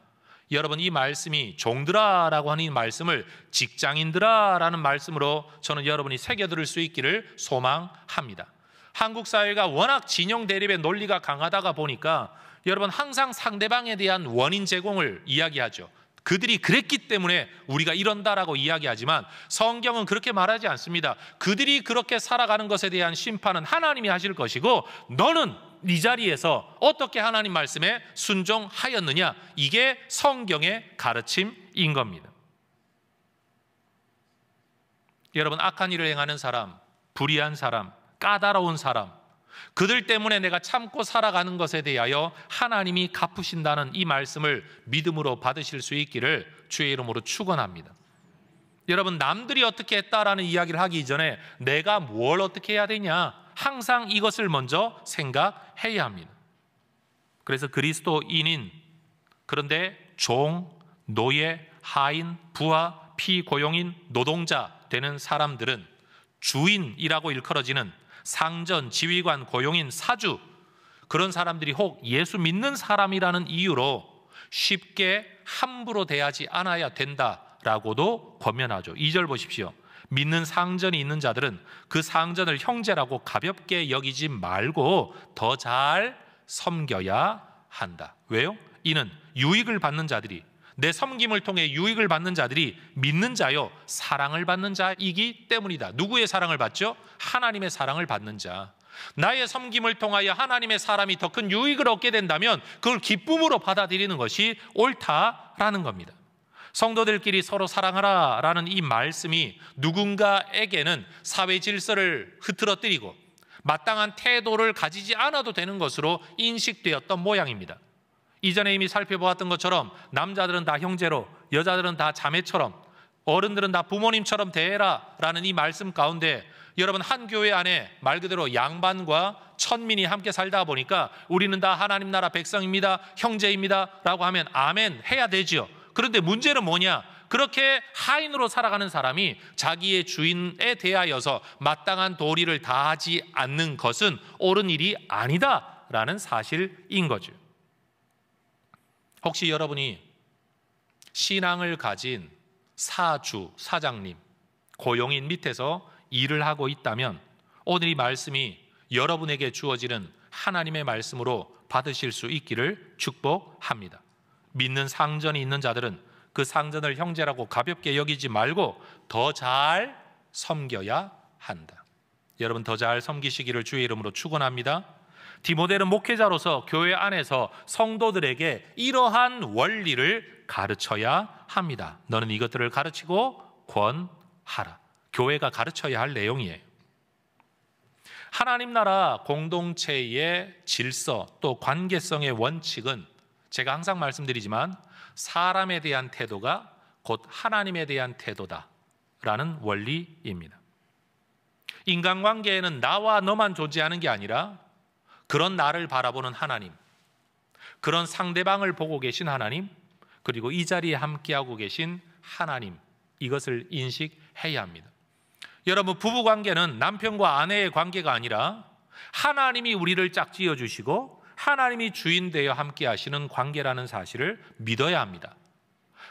여러분, 이 말씀이 종들아라고 하는 이 말씀을 직장인들아라는 말씀으로 저는 여러분이 새겨들을 수 있기를 소망합니다. 한국 사회가 워낙 진영 대립의 논리가 강하다가 보니까 여러분 항상 상대방에 대한 원인 제공을 이야기하죠. 그들이 그랬기 때문에 우리가 이런다라고 이야기하지만 성경은 그렇게 말하지 않습니다. 그들이 그렇게 살아가는 것에 대한 심판은 하나님이 하실 것이고 너는 네 자리에서 어떻게 하나님 말씀에 순종하였느냐, 이게 성경의 가르침인 겁니다. 여러분, 악한 일을 행하는 사람, 불의한 사람, 까다로운 사람, 그들 때문에 내가 참고 살아가는 것에 대하여 하나님이 갚으신다는 이 말씀을 믿음으로 받으실 수 있기를 주의 이름으로 축원합니다. 여러분, 남들이 어떻게 했다라는 이야기를 하기 이전에 내가 뭘 어떻게 해야 되냐, 항상 이것을 먼저 생각해야 합니다. 그래서 그리스도인인, 그런데 종, 노예, 하인, 부하, 피고용인, 노동자 되는 사람들은 주인이라고 일컬어지는 상전, 지휘관, 고용인, 사주, 그런 사람들이 혹 예수 믿는 사람이라는 이유로 쉽게 함부로 대하지 않아야 된다라고도 권면하죠. 2절 보십시오. 믿는 상전이 있는 자들은 그 상전을 형제라고 가볍게 여기지 말고 더 잘 섬겨야 한다. 왜요? 이는 유익을 받는 자들이, 내 섬김을 통해 유익을 받는 자들이 믿는 자요 사랑을 받는 자이기 때문이다. 누구의 사랑을 받죠? 하나님의 사랑을 받는 자. 나의 섬김을 통하여 하나님의 사람이 더 큰 유익을 얻게 된다면 그걸 기쁨으로 받아들이는 것이 옳다라는 겁니다. 성도들끼리 서로 사랑하라 라는 이 말씀이 누군가에게는 사회 질서를 흐트러뜨리고 마땅한 태도를 가지지 않아도 되는 것으로 인식되었던 모양입니다. 이전에 이미 살펴보았던 것처럼 남자들은 다 형제로, 여자들은 다 자매처럼, 어른들은 다 부모님처럼 대해라 라는 이 말씀 가운데 여러분, 한 교회 안에 말 그대로 양반과 천민이 함께 살다 보니까 우리는 다 하나님 나라 백성입니다, 형제입니다 라고 하면 아멘 해야 되지요. 그런데 문제는 뭐냐? 그렇게 하인으로 살아가는 사람이 자기의 주인에 대하여서 마땅한 도리를 다하지 않는 것은 옳은 일이 아니다라는 사실인 거죠. 혹시 여러분이 신앙을 가진 사주, 사장님, 고용인 밑에서 일을 하고 있다면 오늘 이 말씀이 여러분에게 주어지는 하나님의 말씀으로 받으실 수 있기를 축복합니다. 믿는 상전이 있는 자들은 그 상전을 형제라고 가볍게 여기지 말고 더 잘 섬겨야 한다. 여러분, 더 잘 섬기시기를 주의 이름으로 축원합니다. 디모데는 목회자로서 교회 안에서 성도들에게 이러한 원리를 가르쳐야 합니다. 너는 이것들을 가르치고 권하라. 교회가 가르쳐야 할 내용이에요. 하나님 나라 공동체의 질서 또 관계성의 원칙은 제가 항상 말씀드리지만 사람에 대한 태도가 곧 하나님에 대한 태도다라는 원리입니다. 인간관계에는 나와 너만 존재하는 게 아니라 그런 나를 바라보는 하나님, 그런 상대방을 보고 계신 하나님, 그리고 이 자리에 함께하고 계신 하나님, 이것을 인식해야 합니다. 여러분, 부부관계는 남편과 아내의 관계가 아니라 하나님이 우리를 짝지어 주시고 하나님이 주인 되어 함께 하시는 관계라는 사실을 믿어야 합니다.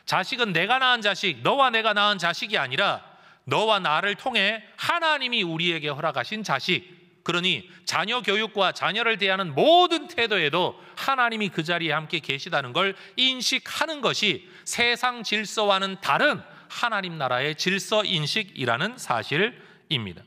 자식은 내가 낳은 자식, 너와 내가 낳은 자식이 아니라 너와 나를 통해 하나님이 우리에게 허락하신 자식, 그러니 자녀 교육과 자녀를 대하는 모든 태도에도 하나님이 그 자리에 함께 계시다는 걸 인식하는 것이 세상 질서와는 다른 하나님 나라의 질서 인식이라는 사실입니다.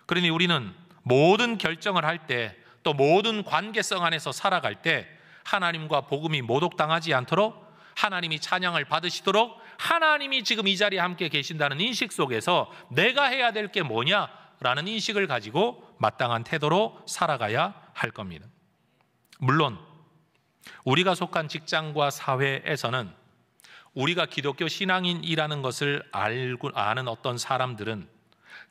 그러니 우리는 모든 결정을 할 때, 또 모든 관계성 안에서 살아갈 때 하나님과 복음이 모독당하지 않도록, 하나님이 찬양을 받으시도록, 하나님이 지금 이 자리에 함께 계신다는 인식 속에서 내가 해야 될 게 뭐냐라는 인식을 가지고 마땅한 태도로 살아가야 할 겁니다. 물론 우리가 속한 직장과 사회에서는 우리가 기독교 신앙인이라는 것을 아는 어떤 사람들은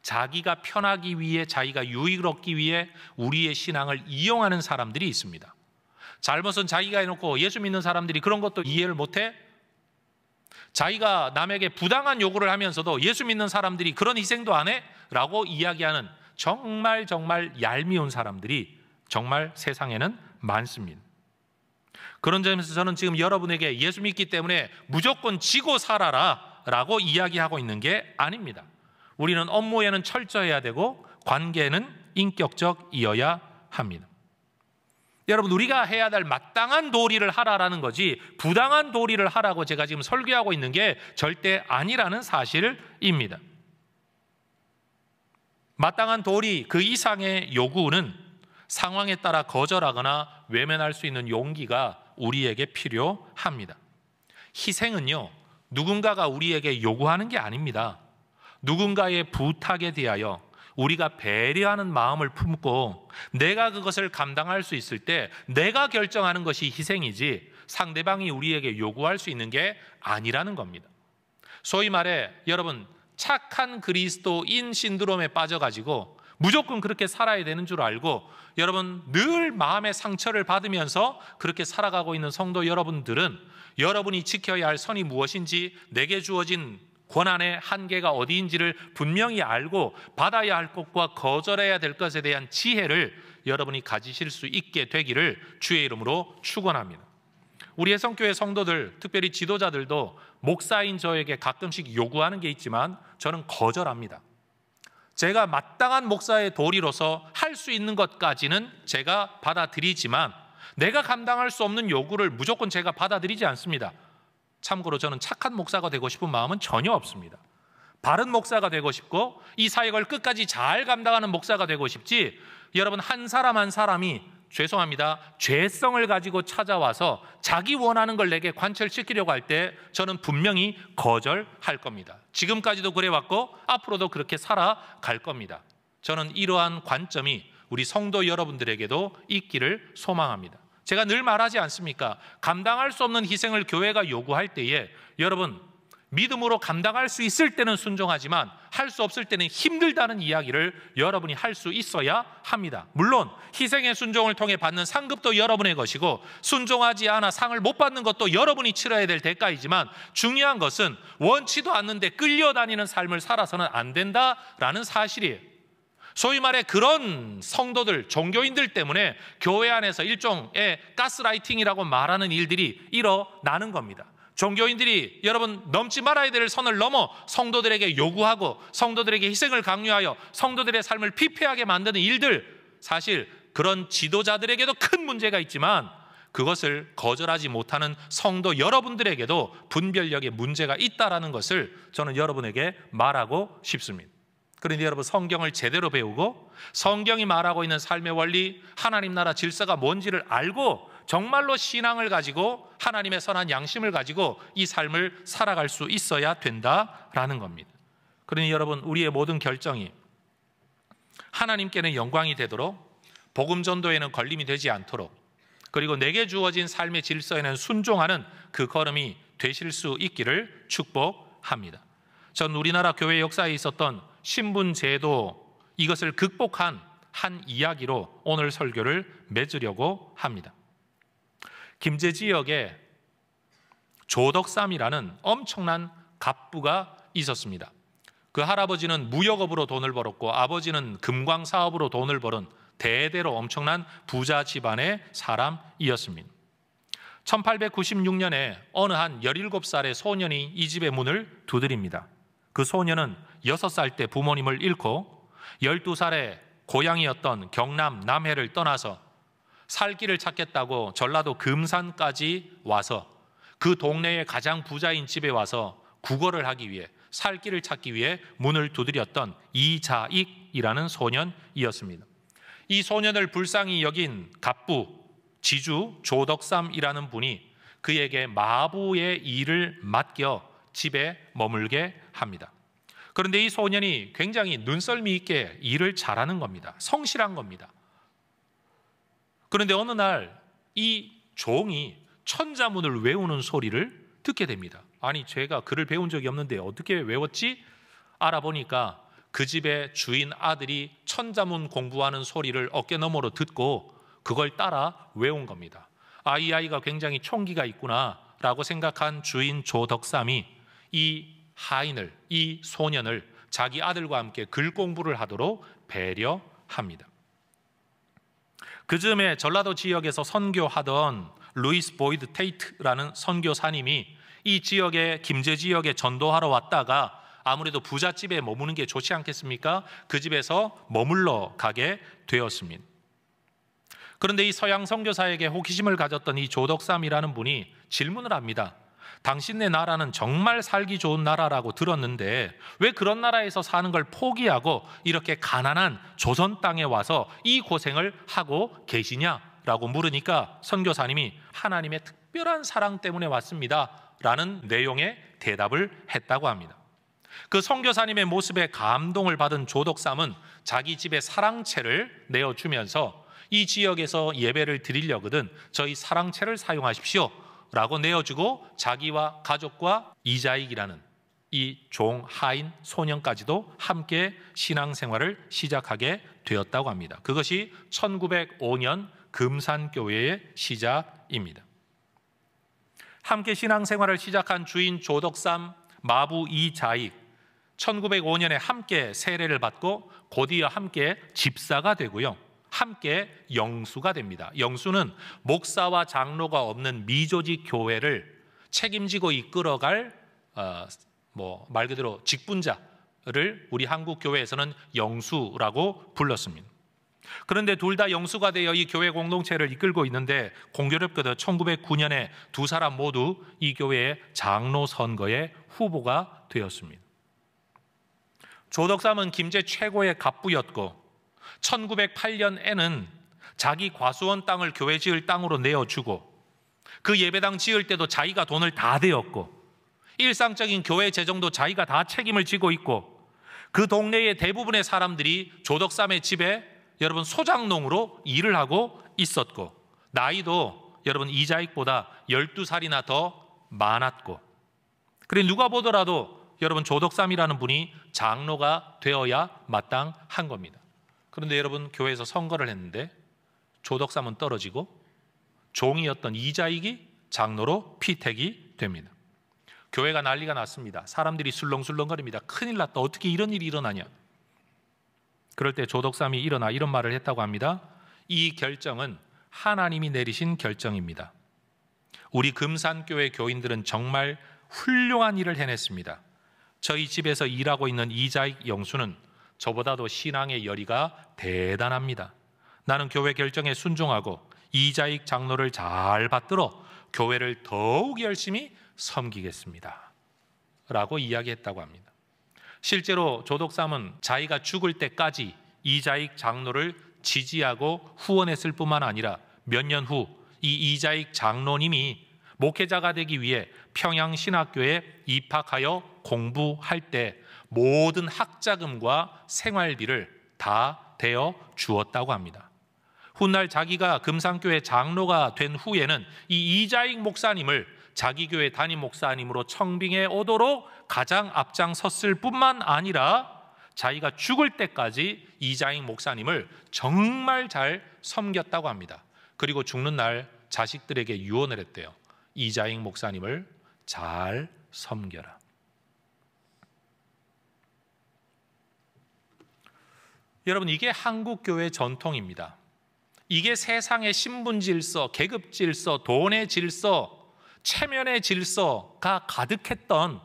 자기가 편하기 위해, 자기가 유익을 얻기 위해 우리의 신앙을 이용하는 사람들이 있습니다. 잘못은 자기가 해놓고 예수 믿는 사람들이 그런 것도 이해를 못해? 자기가 남에게 부당한 요구를 하면서도 예수 믿는 사람들이 그런 희생도 안 해? 라고 이야기하는 정말 얄미운 사람들이 정말 세상에는 많습니다. 그런 점에서 저는 지금 여러분에게 예수 믿기 때문에 무조건 지고 살아라 라고 이야기하고 있는 게 아닙니다. 우리는 업무에는 철저해야 되고 관계는 인격적이어야 합니다. 여러분, 우리가 해야 될 마땅한 도리를 하라라는 거지 부당한 도리를 하라고 제가 지금 설교하고 있는 게 절대 아니라는 사실입니다. 마땅한 도리 그 이상의 요구는 상황에 따라 거절하거나 외면할 수 있는 용기가 우리에게 필요합니다. 희생은요, 누군가가 우리에게 요구하는 게 아닙니다. 누군가의 부탁에 대하여 우리가 배려하는 마음을 품고 내가 그것을 감당할 수 있을 때 내가 결정하는 것이 희생이지 상대방이 우리에게 요구할 수 있는 게 아니라는 겁니다. 소위 말해 여러분, 착한 그리스도인 신드롬에 빠져가지고 무조건 그렇게 살아야 되는 줄 알고 여러분 늘 마음의 상처를 받으면서 그렇게 살아가고 있는 성도 여러분들은 여러분이 지켜야 할 선이 무엇인지, 내게 주어진 권한의 한계가 어디인지를 분명히 알고 받아야 할 것과 거절해야 될 것에 대한 지혜를 여러분이 가지실 수 있게 되기를 주의 이름으로 축원합니다. 우리의 성교회 성도들, 특별히 지도자들도 목사인 저에게 가끔씩 요구하는 게 있지만 저는 거절합니다. 제가 마땅한 목사의 도리로서 할 수 있는 것까지는 제가 받아들이지만 내가 감당할 수 없는 요구를 무조건 제가 받아들이지 않습니다. 참고로 저는 착한 목사가 되고 싶은 마음은 전혀 없습니다. 바른 목사가 되고 싶고 이 사역을 끝까지 잘 감당하는 목사가 되고 싶지, 여러분 한 사람 한 사람이 죄송합니다, 죄성을 가지고 찾아와서 자기 원하는 걸 내게 관철시키려고 할 때 저는 분명히 거절할 겁니다. 지금까지도 그래왔고 앞으로도 그렇게 살아갈 겁니다. 저는 이러한 관점이 우리 성도 여러분들에게도 있기를 소망합니다. 제가 늘 말하지 않습니까? 감당할 수 없는 희생을 교회가 요구할 때에 여러분 믿음으로 감당할 수 있을 때는 순종하지만 할 수 없을 때는 힘들다는 이야기를 여러분이 할 수 있어야 합니다. 물론 희생의 순종을 통해 받는 상급도 여러분의 것이고 순종하지 않아 상을 못 받는 것도 여러분이 치러야 될 대가이지만 중요한 것은 원치도 않는데 끌려다니는 삶을 살아서는 안 된다라는 사실이에요. 소위 말해 그런 성도들, 종교인들 때문에 교회 안에서 일종의 가스라이팅이라고 말하는 일들이 일어나는 겁니다. 종교인들이 여러분 넘지 말아야 될 선을 넘어 성도들에게 요구하고 성도들에게 희생을 강요하여 성도들의 삶을 피폐하게 만드는 일들, 사실 그런 지도자들에게도 큰 문제가 있지만 그것을 거절하지 못하는 성도 여러분들에게도 분별력에 문제가 있다는 것을 저는 여러분에게 말하고 싶습니다. 그런데 여러분 성경을 제대로 배우고 성경이 말하고 있는 삶의 원리, 하나님 나라 질서가 뭔지를 알고 정말로 신앙을 가지고 하나님의 선한 양심을 가지고 이 삶을 살아갈 수 있어야 된다라는 겁니다. 그러니 여러분 우리의 모든 결정이 하나님께는 영광이 되도록 복음 전도에는 걸림이 되지 않도록 그리고 내게 주어진 삶의 질서에는 순종하는 그 걸음이 되실 수 있기를 축복합니다. 전 우리나라 교회 역사에 있었던 신분 제도, 이것을 극복한 한 이야기로 오늘 설교를 맺으려고 합니다. 김제 지역에 조덕삼이라는 엄청난 갑부가 있었습니다. 그 할아버지는 무역업으로 돈을 벌었고 아버지는 금광 사업으로 돈을 벌은 대대로 엄청난 부자 집안의 사람이었습니다. 1896년에 어느 한 17살의 소년이 이 집의 문을 두드립니다. 그 소년은 6살 때 부모님을 잃고 12살에 고향이었던 경남 남해를 떠나서 살 길을 찾겠다고 전라도 금산까지 와서 그 동네의 가장 부자인 집에 와서 구걸을 하기 위해, 살 길을 찾기 위해 문을 두드렸던 이자익이라는 소년이었습니다. 이 소년을 불쌍히 여긴 갑부 지주 조덕삼이라는 분이 그에게 마부의 일을 맡겨 집에 머물게 합니다. 그런데 이 소년이 굉장히 눈썰미 있게 일을 잘하는 겁니다. 성실한 겁니다. 그런데 어느 날 이 종이 천자문을 외우는 소리를 듣게 됩니다. 아니 제가 글을 배운 적이 없는데 어떻게 외웠지? 알아보니까 그 집의 주인 아들이 천자문 공부하는 소리를 어깨너머로 듣고 그걸 따라 외운 겁니다. 이 아이가 굉장히 총기가 있구나 라고 생각한 주인 조덕삼이 이 하인을, 이 소년을 자기 아들과 함께 글 공부를 하도록 배려합니다. 그 즈음에 전라도 지역에서 선교하던 루이스 보이드 테이트라는 선교사님이 이 지역에 김제 지역에 전도하러 왔다가 아무래도 부잣집에 머무는 게 좋지 않겠습니까? 그 집에서 머물러 가게 되었습니다. 그런데 이 서양 선교사에게 호기심을 가졌던 이 조덕삼이라는 분이 질문을 합니다. 당신네 나라는 정말 살기 좋은 나라라고 들었는데 왜 그런 나라에서 사는 걸 포기하고 이렇게 가난한 조선 땅에 와서 이 고생을 하고 계시냐라고 물으니까 선교사님이 하나님의 특별한 사랑 때문에 왔습니다 라는 내용의 대답을 했다고 합니다. 그 선교사님의 모습에 감동을 받은 조덕삼은 자기 집에 사랑채를 내어주면서 이 지역에서 예배를 드리려거든 저희 사랑채를 사용하십시오 라고 내어주고 자기와 가족과 이자익이라는 이 종하인 소년까지도 함께 신앙생활을 시작하게 되었다고 합니다. 그것이 1905년 금산교회의 시작입니다. 함께 신앙생활을 시작한 주인 조덕삼, 마부 이자익, 1905년에 함께 세례를 받고 곧이어 함께 집사가 되고요. 함께 영수가 됩니다. 영수는 목사와 장로가 없는 미조직 교회를 책임지고 이끌어갈 말 그대로 직분자를 우리 한국 교회에서는 영수라고 불렀습니다. 그런데 둘 다 영수가 되어 이 교회 공동체를 이끌고 있는데 공교롭게도 1909년에 두 사람 모두 이 교회의 장로 선거에 후보가 되었습니다. 조덕삼은 김제 최고의 갑부였고 1908년에는 자기 과수원 땅을 교회 지을 땅으로 내어주고 그 예배당 지을 때도 자기가 돈을 다 대었고 일상적인 교회 재정도 자기가 다 책임을 지고 있고 그 동네의 대부분의 사람들이 조덕삼의 집에 여러분 소장농으로 일을 하고 있었고 나이도 여러분 이자익보다 12살이나 더 많았고 그래 누가 보더라도 여러분 조덕삼이라는 분이 장로가 되어야 마땅한 겁니다. 그런데 여러분 교회에서 선거를 했는데 조덕삼은 떨어지고 종이었던 이자익이 장로로 피택이 됩니다. 교회가 난리가 났습니다. 사람들이 술렁술렁거립니다. 큰일 났다. 어떻게 이런 일이 일어나냐. 그럴 때 조덕삼이 일어나 이런 말을 했다고 합니다. 이 결정은 하나님이 내리신 결정입니다. 우리 금산교회 교인들은 정말 훌륭한 일을 해냈습니다. 저희 집에서 일하고 있는 이자익 영수는 저보다도 신앙의 열의가 대단합니다. 나는 교회 결정에 순종하고 이자익 장로를 잘 받들어 교회를 더욱 열심히 섬기겠습니다 라고 이야기했다고 합니다. 실제로 조덕삼은 자기가 죽을 때까지 이자익 장로를 지지하고 후원했을 뿐만 아니라 몇 년 후 이 이자익 장로님이 목회자가 되기 위해 평양신학교에 입학하여 공부할 때 모든 학자금과 생활비를 다 대어 주었다고 합니다. 훗날 자기가 금산교회 장로가 된 후에는 이 이자익 목사님을 자기 교회 담임 목사님으로 청빙해 오도록 가장 앞장섰을 뿐만 아니라 자기가 죽을 때까지 이자익 목사님을 정말 잘 섬겼다고 합니다. 그리고 죽는 날 자식들에게 유언을 했대요. 이자익 목사님을 잘 섬겨라. 여러분 이게 한국교회 전통입니다. 이게 세상의 신분질서, 계급질서, 돈의 질서, 체면의 질서가 가득했던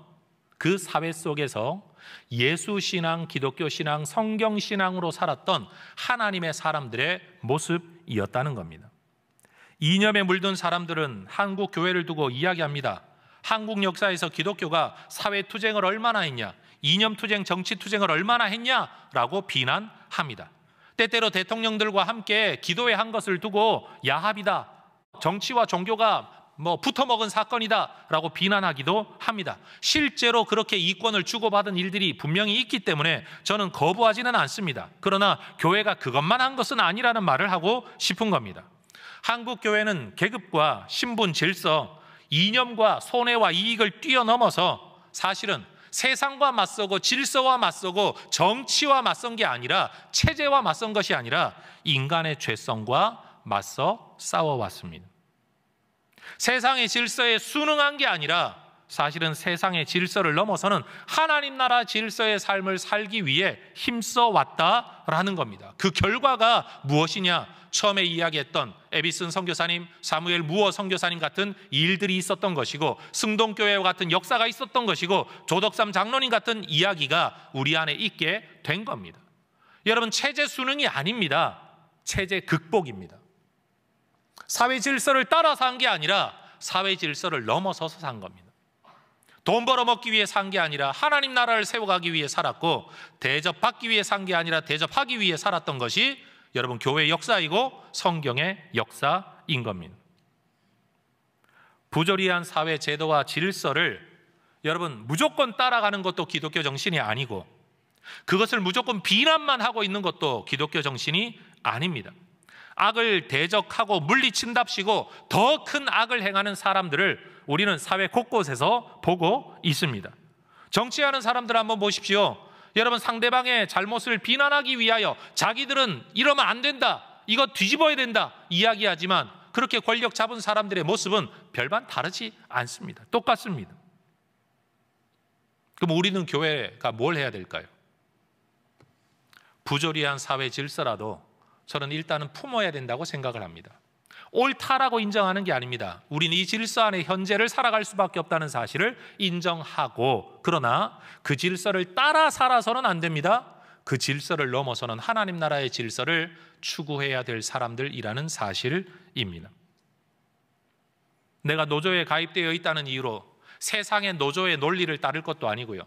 그 사회 속에서 예수신앙, 기독교신앙, 성경신앙으로 살았던 하나님의 사람들의 모습이었다는 겁니다. 이념에 물든 사람들은 한국 교회를 두고 이야기합니다. 한국 역사에서 기독교가 사회투쟁을 얼마나 했냐, 이념투쟁, 정치투쟁을 얼마나 했냐라고 비난합니다. 때때로 대통령들과 함께 기도회 한 것을 두고 야합이다, 정치와 종교가 붙어먹은 사건이다 라고 비난하기도 합니다. 실제로 그렇게 이권을 주고받은 일들이 분명히 있기 때문에 저는 거부하지는 않습니다. 그러나 교회가 그것만 한 것은 아니라는 말을 하고 싶은 겁니다. 한국 교회는 계급과 신분, 질서, 이념과 손해와 이익을 뛰어넘어서 사실은 세상과 맞서고 질서와 맞서고 정치와 맞선 게 아니라, 체제와 맞선 것이 아니라 인간의 죄성과 맞서 싸워왔습니다. 세상의 질서에 순응한 게 아니라 사실은 세상의 질서를 넘어서는 하나님 나라 질서의 삶을 살기 위해 힘써 왔다라는 겁니다. 그 결과가 무엇이냐? 처음에 이야기했던 에비슨 선교사님, 사무엘 무어 선교사님 같은 일들이 있었던 것이고, 승동교회와 같은 역사가 있었던 것이고, 조덕삼 장로님 같은 이야기가 우리 안에 있게 된 겁니다. 여러분, 체제 수능이 아닙니다. 체제 극복입니다. 사회 질서를 따라 산 게 아니라 사회 질서를 넘어서서 산 겁니다. 돈 벌어먹기 위해 산 게 아니라 하나님 나라를 세워가기 위해 살았고, 대접받기 위해 산 게 아니라 대접하기 위해 살았던 것이 여러분 교회의 역사이고 성경의 역사인 겁니다. 부조리한 사회 제도와 질서를 여러분 무조건 따라가는 것도 기독교 정신이 아니고, 그것을 무조건 비난만 하고 있는 것도 기독교 정신이 아닙니다. 악을 대적하고 물리친답시고 더 큰 악을 행하는 사람들을 우리는 사회 곳곳에서 보고 있습니다. 정치하는 사람들 한번 보십시오. 여러분, 상대방의 잘못을 비난하기 위하여 자기들은 이러면 안 된다, 이거 뒤집어야 된다 이야기하지만, 그렇게 권력 잡은 사람들의 모습은 별반 다르지 않습니다. 똑같습니다. 그럼 우리는 교회가 뭘 해야 될까요? 부조리한 사회 질서라도 저는 일단은 품어야 된다고 생각을 합니다. 옳다라고 인정하는 게 아닙니다. 우리는 이 질서 안에 현재를 살아갈 수밖에 없다는 사실을 인정하고, 그러나 그 질서를 따라 살아서는 안 됩니다. 그 질서를 넘어서는 하나님 나라의 질서를 추구해야 될 사람들이라는 사실입니다. 내가 노조에 가입되어 있다는 이유로 세상의 노조의 논리를 따를 것도 아니고요.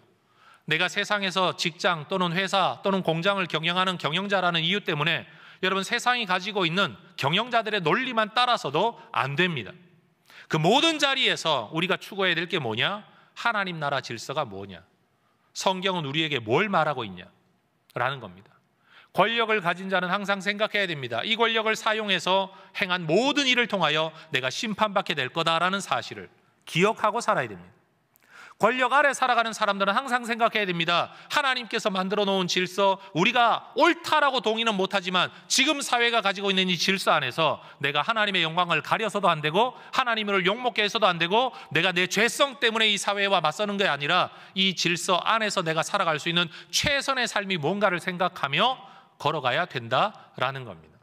내가 세상에서 직장 또는 회사 또는 공장을 경영하는 경영자라는 이유 때문에 여러분 세상이 가지고 있는 경영자들의 논리만 따라서도 안 됩니다. 그 모든 자리에서 우리가 추구해야 될 게 뭐냐? 하나님 나라 질서가 뭐냐? 성경은 우리에게 뭘 말하고 있냐? 라는 겁니다. 권력을 가진 자는 항상 생각해야 됩니다. 이 권력을 사용해서 행한 모든 일을 통하여 내가 심판받게 될 거다라는 사실을 기억하고 살아야 됩니다. 권력 아래 살아가는 사람들은 항상 생각해야 됩니다. 하나님께서 만들어 놓은 질서, 우리가 옳다라고 동의는 못하지만 지금 사회가 가지고 있는 이 질서 안에서 내가 하나님의 영광을 가려서도 안 되고 하나님을 욕먹게 해서도 안 되고, 내가 내 죄성 때문에 이 사회와 맞서는 게 아니라 이 질서 안에서 내가 살아갈 수 있는 최선의 삶이 뭔가를 생각하며 걸어가야 된다라는 겁니다.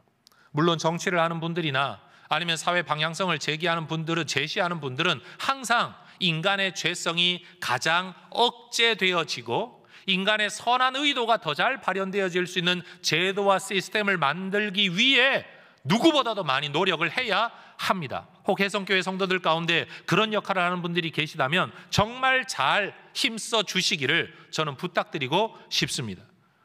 물론 정치를 하는 분들이나 아니면 사회 방향성을 제시하는 분들은 항상 인간의 죄성이 가장 억제되어지고 인간의 선한 의도가 더 잘 발현되어질 수 있는 제도와 시스템을 만들기 위해 누구보다도 많이 노력을 해야 합니다. 혹 혜성교회 성도들 가운데 그런 역할을 하는 분들이 계시다면 정말 잘 힘써 주시기를 저는 부탁드리고 싶습니다.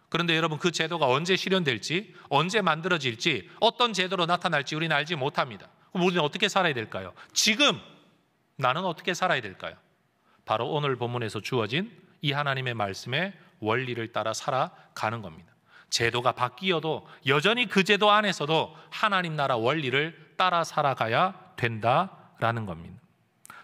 그런데 여러분, 그 제도가 언제 실현될지, 언제 만들어질지, 어떤 제도로 나타날지 우리는 알지 못합니다. 그럼 우리는 어떻게 살아야 될까요? 지금 나는 어떻게 살아야 될까요? 바로 오늘 본문에서 주어진 이 하나님의 말씀의 원리를 따라 살아가는 겁니다. 제도가 바뀌어도 여전히 그 제도 안에서도 하나님 나라 원리를 따라 살아가야 된다라는 겁니다.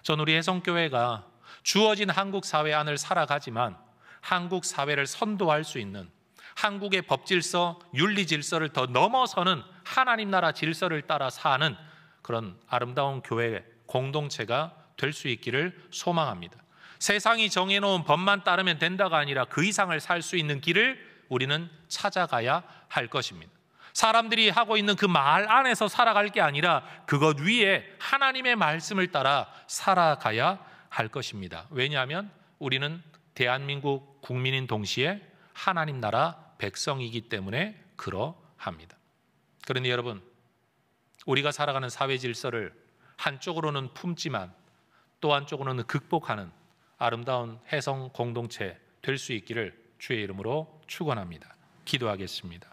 전 우리 혜성교회가 주어진 한국 사회 안을 살아가지만 한국 사회를 선도할 수 있는, 한국의 법질서, 윤리질서를 더 넘어서는 하나님 나라 질서를 따라 사는 그런 아름다운 교회 공동체가 될 수 있기를 소망합니다. 세상이 정해놓은 법만 따르면 된다가 아니라 그 이상을 살 수 있는 길을 우리는 찾아가야 할 것입니다. 사람들이 하고 있는 그 말 안에서 살아갈 게 아니라 그것 위에 하나님의 말씀을 따라 살아가야 할 것입니다. 왜냐하면 우리는 대한민국 국민인 동시에 하나님 나라 백성이기 때문에 그러합니다. 그런데 여러분, 우리가 살아가는 사회 질서를 한쪽으로는 품지만 또 한쪽으로는 극복하는 아름다운 혜성 공동체 될 수 있기를 주의 이름으로 축원합니다. 기도하겠습니다.